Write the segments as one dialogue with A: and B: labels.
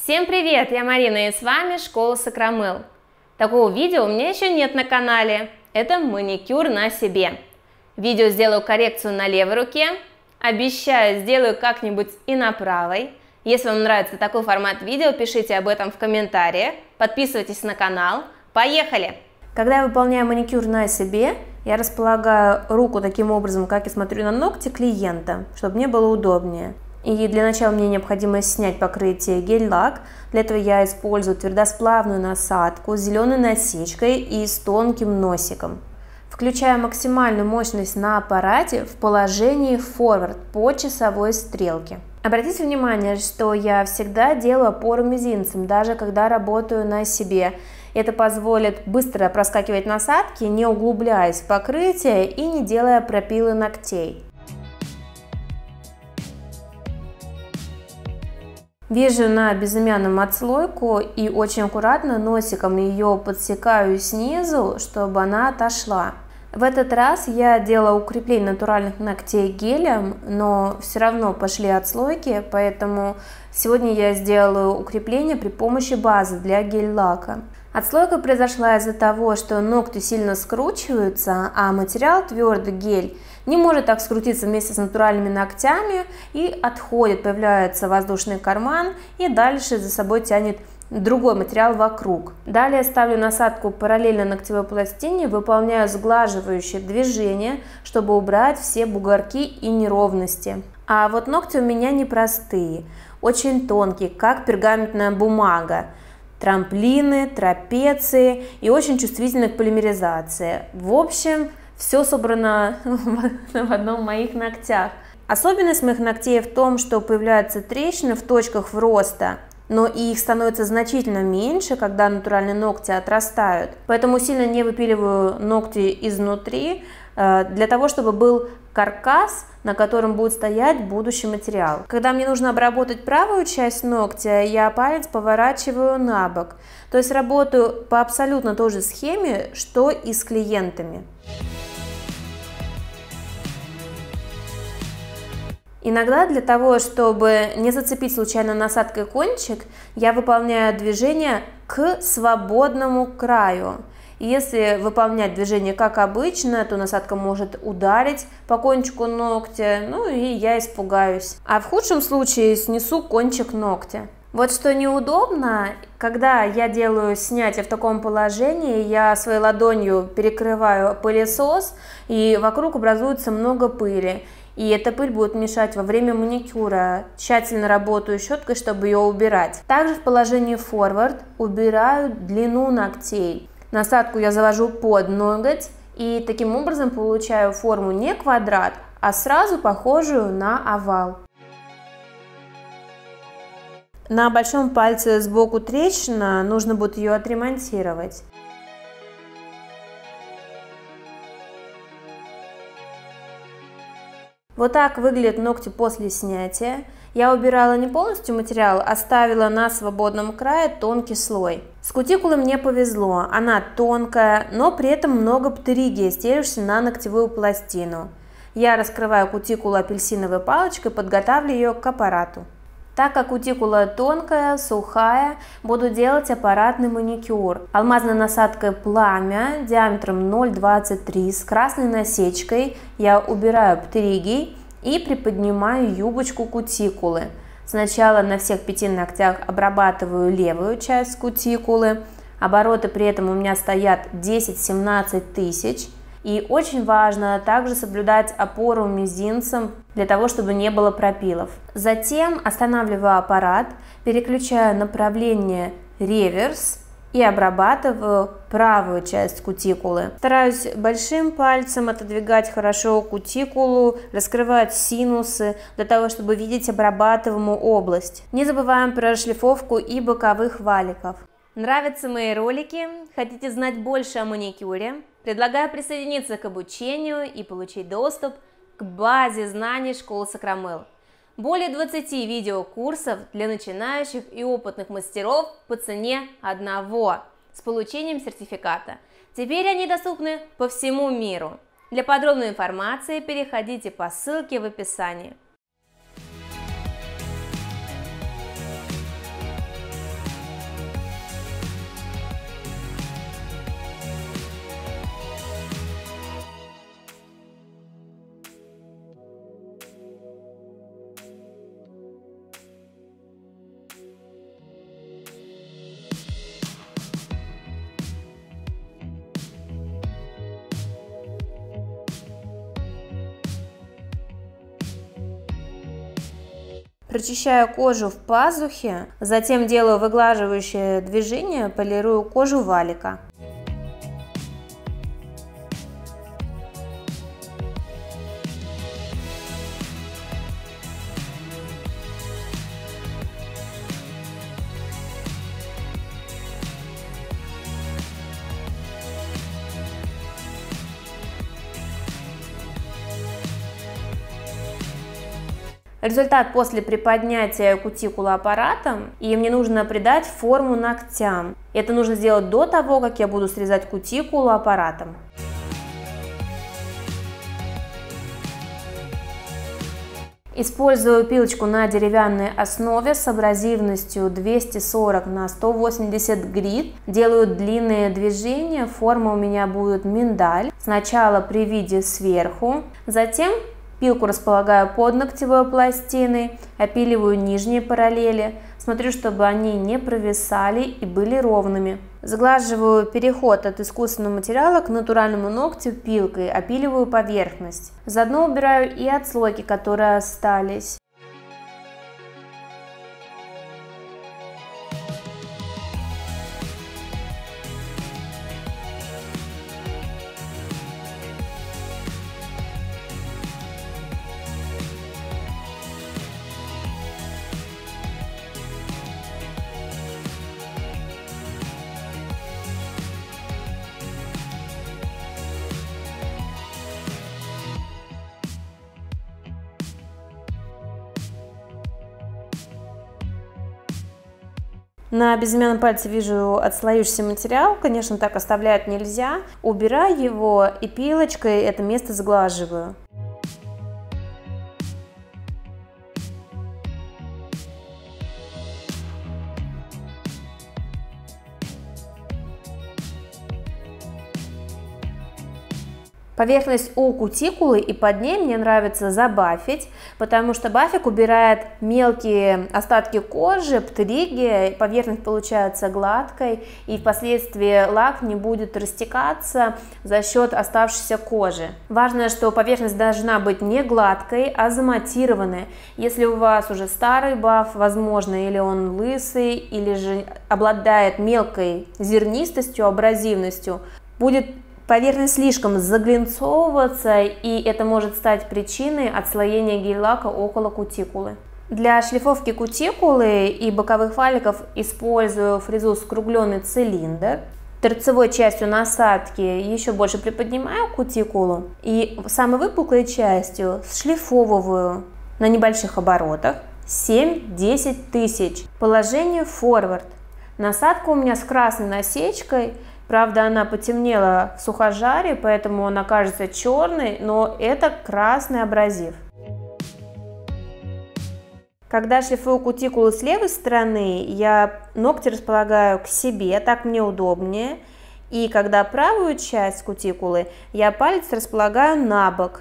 A: Всем привет, я Марина и с вами Школа Сакрамел. Такого видео у меня еще нет на канале, это маникюр на себе. Видео сделаю коррекцию на левой руке, обещаю, сделаю как-нибудь и на правой. Если вам нравится такой формат видео, пишите об этом в комментариях, подписывайтесь на канал, поехали! Когда я выполняю маникюр на себе, я располагаю руку таким образом, как я смотрю на ногти клиента, чтобы мне было удобнее. И для начала мне необходимо снять покрытие гель-лак. Для этого я использую твердосплавную насадку с зеленой насечкой и с тонким носиком. Включаю максимальную мощность на аппарате в положении forward по часовой стрелке. Обратите внимание, что я всегда делаю опору мизинцем, даже когда работаю на себе. Это позволит быстро проскакивать насадки, не углубляясь в покрытие и не делая пропилы ногтей. Вяжу на безымянном отслойку и очень аккуратно носиком ее подсекаю снизу, чтобы она отошла. В этот раз я делала укрепление натуральных ногтей гелем, но все равно пошли отслойки, поэтому сегодня я сделаю укрепление при помощи базы для гель-лака. Отслойка произошла из-за того, что ногти сильно скручиваются, а материал твердый гель не может так скрутиться вместе с натуральными ногтями и отходит, появляется воздушный карман и дальше за собой тянет другой материал вокруг. Далее ставлю насадку параллельно ногтевой пластине, выполняю сглаживающее движение, чтобы убрать все бугорки и неровности. А вот ногти у меня непростые, очень тонкие, как пергаментная бумага. Трамплины, трапеции и очень чувствительны к полимеризации. В общем, все собрано в одном моих ногтях. Особенность моих ногтей в том, что появляются трещины в точках роста, но их становится значительно меньше, когда натуральные ногти отрастают. Поэтому сильно не выпиливаю ногти изнутри, для того, чтобы был каркас, на котором будет стоять будущий материал. Когда мне нужно обработать правую часть ногтя, я палец поворачиваю на бок. То есть работаю по абсолютно той же схеме, что и с клиентами. Иногда для того, чтобы не зацепить случайно насадкой кончик, я выполняю движение к свободному краю. Если выполнять движение как обычно, то насадка может ударить по кончику ногтя, ну и я испугаюсь. А в худшем случае снесу кончик ногтя. Вот что неудобно, когда я делаю снятие в таком положении, я своей ладонью перекрываю пылесос, и вокруг образуется много пыли. И эта пыль будет мешать во время маникюра. Тщательно работаю щеткой, чтобы ее убирать. Также в положении forward убираю длину ногтей. Насадку я завожу под ноготь и таким образом получаю форму не квадрат, а сразу похожую на овал. На большом пальце сбоку трещина, нужно будет ее отремонтировать. Вот так выглядят ногти после снятия. Я убирала не полностью материал, оставила на свободном крае тонкий слой. С кутикулой мне повезло, она тонкая, но при этом много птеригии, стелющейся на ногтевую пластину. Я раскрываю кутикулу апельсиновой палочкой, подготавливаю ее к аппарату. Так как кутикула тонкая, сухая, буду делать аппаратный маникюр. Алмазной насадкой пламя диаметром 0,23 с красной насечкой я убираю птеригий и приподнимаю юбочку кутикулы. Сначала на всех 5 ногтях обрабатываю левую часть кутикулы. Обороты при этом у меня стоят 10-17 тысяч. И очень важно также соблюдать опору мизинцем, для того, чтобы не было пропилов. Затем останавливаю аппарат, переключаю направление реверс и обрабатываю правую часть кутикулы. Стараюсь большим пальцем отодвигать хорошо кутикулу, раскрывать синусы, для того, чтобы видеть обрабатываемую область. Не забываем про шлифовку и боковых валиков. Нравятся мои ролики? Хотите знать больше о маникюре? Предлагаю присоединиться к обучению и получить доступ к базе знаний Школы Сакрамел. Более 20 видеокурсов для начинающих и опытных мастеров по цене одного, с получением сертификата. Теперь они доступны по всему миру. Для подробной информации переходите по ссылке в описании. Прочищаю кожу в пазухе, затем делаю выглаживающее движение, полирую кожу валика. Результат после приподнятия кутикулы аппаратом, и мне нужно придать форму ногтям. Это нужно сделать до того, как я буду срезать кутикулу аппаратом. Использую пилочку на деревянной основе с абразивностью 240 на 180 грит. Делаю длинные движения, форма у меня будет миндаль. Сначала при виде сверху, затем пилку располагаю под ногтевой пластиной, опиливаю нижние параллели, смотрю, чтобы они не провисали и были ровными. Заглаживаю переход от искусственного материала к натуральному ногтю пилкой, опиливаю поверхность. Заодно убираю и отслойки, которые остались. На безымянном пальце вижу отслоившийся материал, конечно, так оставлять нельзя. Убираю его и пилочкой это место сглаживаю. Поверхность у кутикулы и под ней мне нравится забафить, потому что бафик убирает мелкие остатки кожи, птериги, поверхность получается гладкой, и впоследствии лак не будет растекаться за счет оставшейся кожи. Важно, что поверхность должна быть не гладкой, а заматированной. Если у вас уже старый баф, возможно, или он лысый, или же обладает мелкой зернистостью, абразивностью, будет поверхность слишком заглинцовываться, и это может стать причиной отслоения гель-лака около кутикулы. Для шлифовки кутикулы и боковых валиков использую фрезу скругленный цилиндр. Торцевой частью насадки еще больше приподнимаю кутикулу и самой выпуклой частью шлифовываю на небольших оборотах 7-10 тысяч. Положение форвард. Насадка у меня с красной насечкой. Правда, она потемнела в сухожаре, поэтому она кажется черной, но это красный абразив. Когда шлифую кутикулу с левой стороны, я ногти располагаю к себе, так мне удобнее. И когда правую часть кутикулы, я палец располагаю на бок.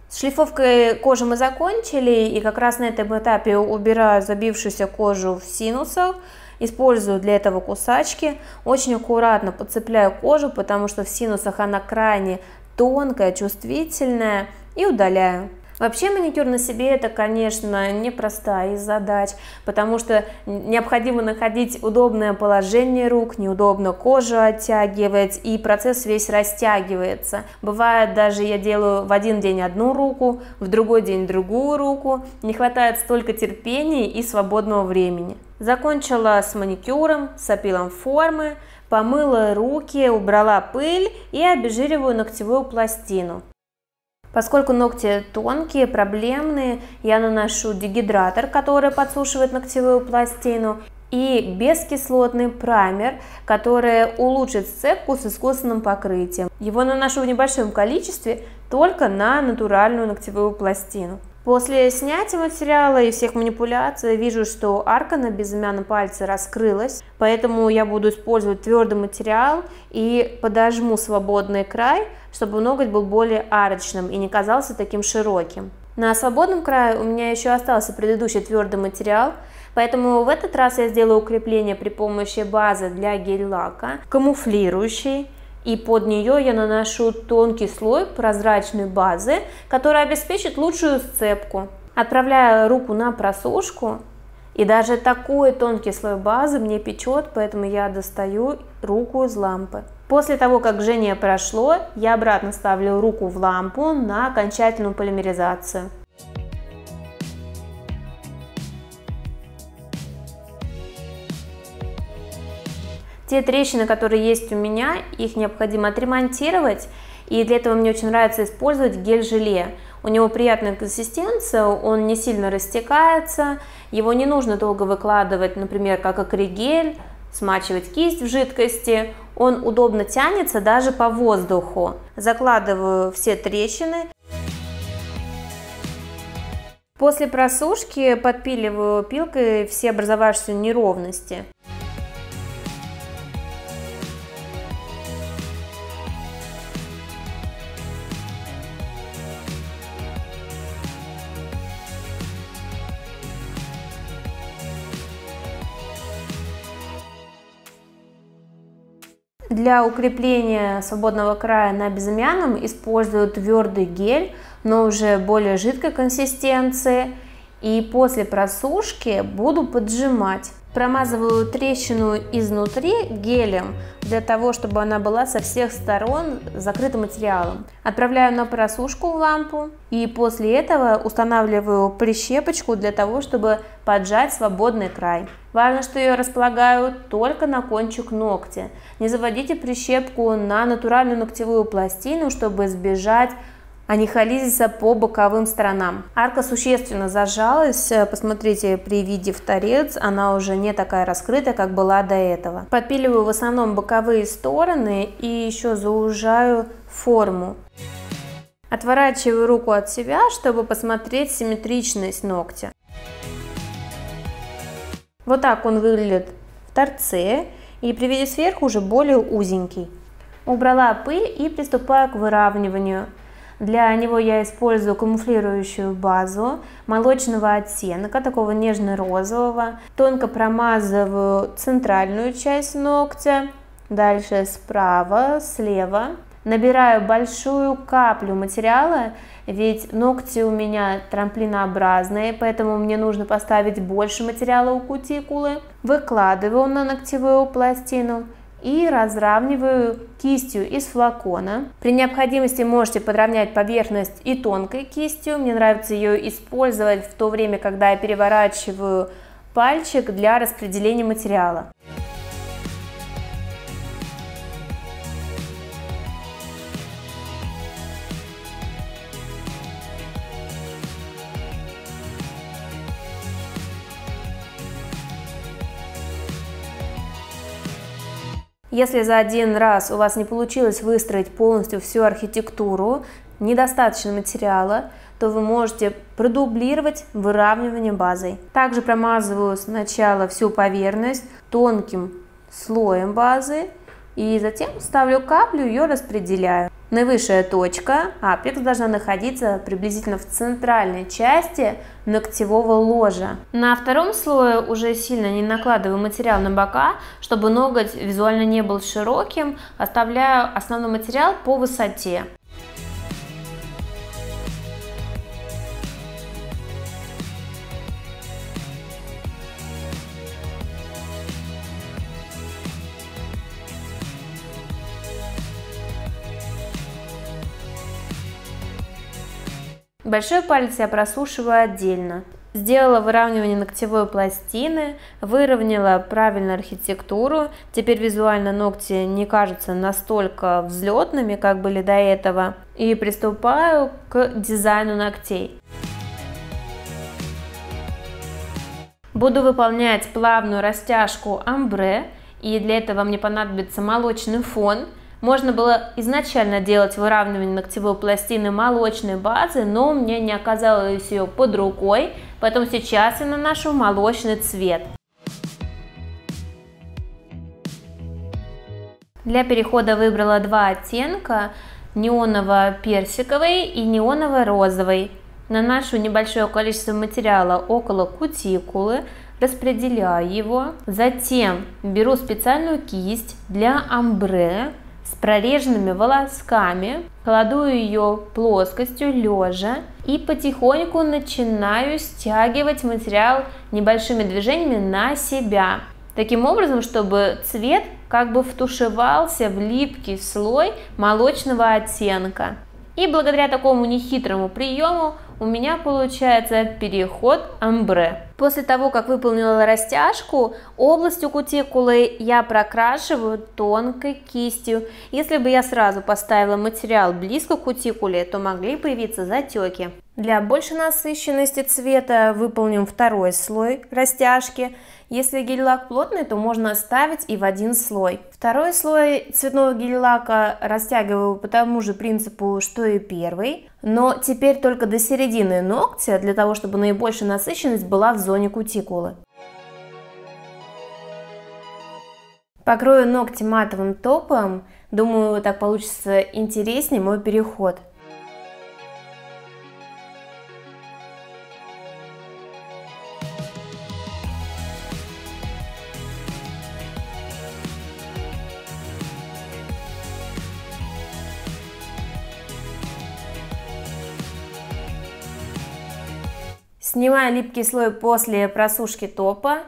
A: С шлифовкой кожи мы закончили, и как раз на этом этапе убираю забившуюся кожу в синусах. Использую для этого кусачки. Очень аккуратно подцепляю кожу, потому что в синусах она крайне тонкая, чувствительная, и удаляю. Вообще маникюр на себе это, конечно, непростая из задач, потому что необходимо находить удобное положение рук, неудобно кожу оттягивать, и процесс весь растягивается. Бывает, даже я делаю в один день одну руку, в другой день другую руку, не хватает столько терпения и свободного времени. Закончила с маникюром, с опилом формы, помыла руки, убрала пыль и обезжириваю ногтевую пластину. Поскольку ногти тонкие, проблемные, я наношу дегидратор, который подсушивает ногтевую пластину, и бескислотный праймер, который улучшит сцепку с искусственным покрытием. Его наношу в небольшом количестве, только на натуральную ногтевую пластину. После снятия материала и всех манипуляций вижу, что арка на безымянном пальце раскрылась, поэтому я буду использовать твердый материал и подожму свободный край, чтобы ноготь был более арочным и не казался таким широким. На свободном крае у меня еще остался предыдущий твердый материал, Поэтому в этот раз я сделаю укрепление при помощи базы для гель-лака, камуфлирующей, и под нее я наношу тонкий слой прозрачной базы, которая обеспечит лучшую сцепку. Отправляю руку на просушку, и даже такой тонкий слой базы мне печет, поэтому я достаю руку из лампы. После того, как жжение прошло, я обратно ставлю руку в лампу на окончательную полимеризацию. Те трещины, которые есть у меня, их необходимо отремонтировать, и для этого мне очень нравится использовать гель-желе. У него приятная консистенция, он не сильно растекается, его не нужно долго выкладывать, например, как акригель, смачивать кисть в жидкости. Он удобно тянется даже по воздуху. Закладываю все трещины. После просушки подпиливаю пилкой все образовавшиеся неровности. Для укрепления свободного края на безымянном использую твердый гель, но уже более жидкой консистенции. И после просушки буду поджимать. Промазываю трещину изнутри гелем, для того, чтобы она была со всех сторон закрыта материалом. Отправляю на просушку в лампу и после этого устанавливаю прищепочку для того, чтобы поджать свободный край. Важно, что я располагаю только на кончик ногтя. Не заводите прищепку на натуральную ногтевую пластину, чтобы избежать анихализиса по боковым сторонам. Арка существенно зажалась, посмотрите, при виде в торец она уже не такая раскрытая, как была до этого. Подпиливаю в основном боковые стороны и еще заужаю форму. Отворачиваю руку от себя, чтобы посмотреть симметричность ногтя. Вот так он выглядит в торце, и при виде сверху уже более узенький. Убрала пыль и приступаю к выравниванию. Для него я использую камуфлирующую базу молочного оттенка, такого нежно-розового. Тонко промазываю центральную часть ногтя, дальше справа, слева. Набираю большую каплю материала, ведь ногти у меня трамплинообразные, поэтому мне нужно поставить больше материала у кутикулы. Выкладываю на ногтевую пластину и разравниваю кистью из флакона. При необходимости можете подровнять поверхность и тонкой кистью. Мне нравится ее использовать в то время, когда я переворачиваю пальчик для распределения материала. Если за один раз у вас не получилось выстроить полностью всю архитектуру, недостаточно материала, то вы можете продублировать выравнивание базой. Также промазываю сначала всю поверхность тонким слоем базы и затем ставлю каплю, ее распределяю. Наивысшая точка, апекс, должна находиться приблизительно в центральной части ногтевого ложа. На втором слое уже сильно не накладываю материал на бока, чтобы ноготь визуально не был широким, оставляю основной материал по высоте. Большой палец я просушиваю отдельно. Сделала выравнивание ногтевой пластины, выровняла правильно архитектуру. Теперь визуально ногти не кажутся настолько взлетными, как были до этого. И приступаю к дизайну ногтей. Буду выполнять плавную растяжку омбре, и для этого мне понадобится молочный фон. Можно было изначально делать выравнивание ногтевой пластины молочной базы, но у меня не оказалось ее под рукой, поэтому сейчас я наношу молочный цвет. Для перехода выбрала два оттенка: неоново-персиковый и неоново-розовый. Наношу небольшое количество материала около кутикулы, распределяю его, затем беру специальную кисть для омбре с прореженными волосками, кладу ее плоскостью лежа и потихоньку начинаю стягивать материал небольшими движениями на себя. Таким образом, чтобы цвет как бы втушевался в липкий слой молочного оттенка. И благодаря такому нехитрому приему у меня получается переход омбре. После того, как выполнила растяжку, область у кутикулы я прокрашиваю тонкой кистью. Если бы я сразу поставила материал близко к кутикуле, то могли появиться затеки. Для большей насыщенности цвета выполним второй слой растяжки. Если гель-лак плотный, то можно оставить и в один слой. Второй слой цветного гель-лака растягиваю по тому же принципу, что и первый, но теперь только до середины ногтя, для того, чтобы наибольшая насыщенность была в зоне кутикулы. Покрою ногти матовым топом, думаю, так получится интереснее мой переход. Снимаю липкий слой после просушки топа.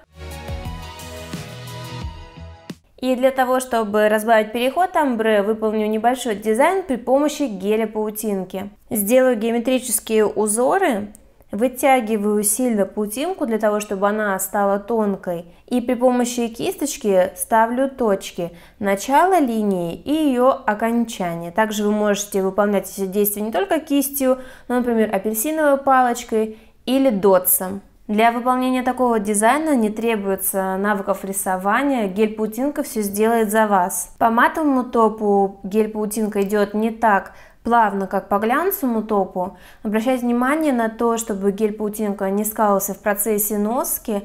A: И для того, чтобы разбавить переход омбре, выполню небольшой дизайн при помощи геля-паутинки. Сделаю геометрические узоры, вытягиваю сильно паутинку для того, чтобы она стала тонкой. И при помощи кисточки ставлю точки начала линии и ее окончания. Также вы можете выполнять эти действия не только кистью, но, например, апельсиновой палочкой или дотсом. Для выполнения такого дизайна не требуется навыков рисования, гель-паутинка все сделает за вас. По матовому топу гель-паутинка идет не так плавно, как по глянцевому топу. Обращайте внимание на то, чтобы гель-паутинка не скалывался в процессе носки,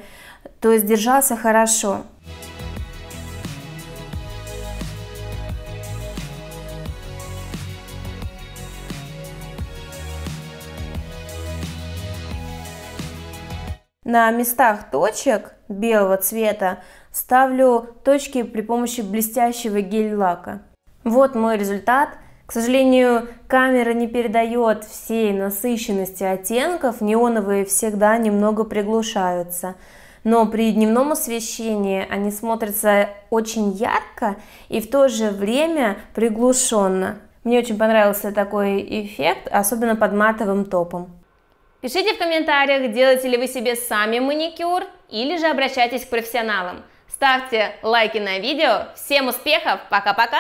A: то есть держался хорошо. На местах точек белого цвета ставлю точки при помощи блестящего гель-лака. Вот мой результат. К сожалению, камера не передает всей насыщенности оттенков, неоновые всегда немного приглушаются. Но при дневном освещении они смотрятся очень ярко и в то же время приглушенно. Мне очень понравился такой эффект, особенно под матовым топом. Пишите в комментариях, делаете ли вы себе сами маникюр или же обращайтесь к профессионалам. Ставьте лайки на видео. Всем успехов, пока-пока!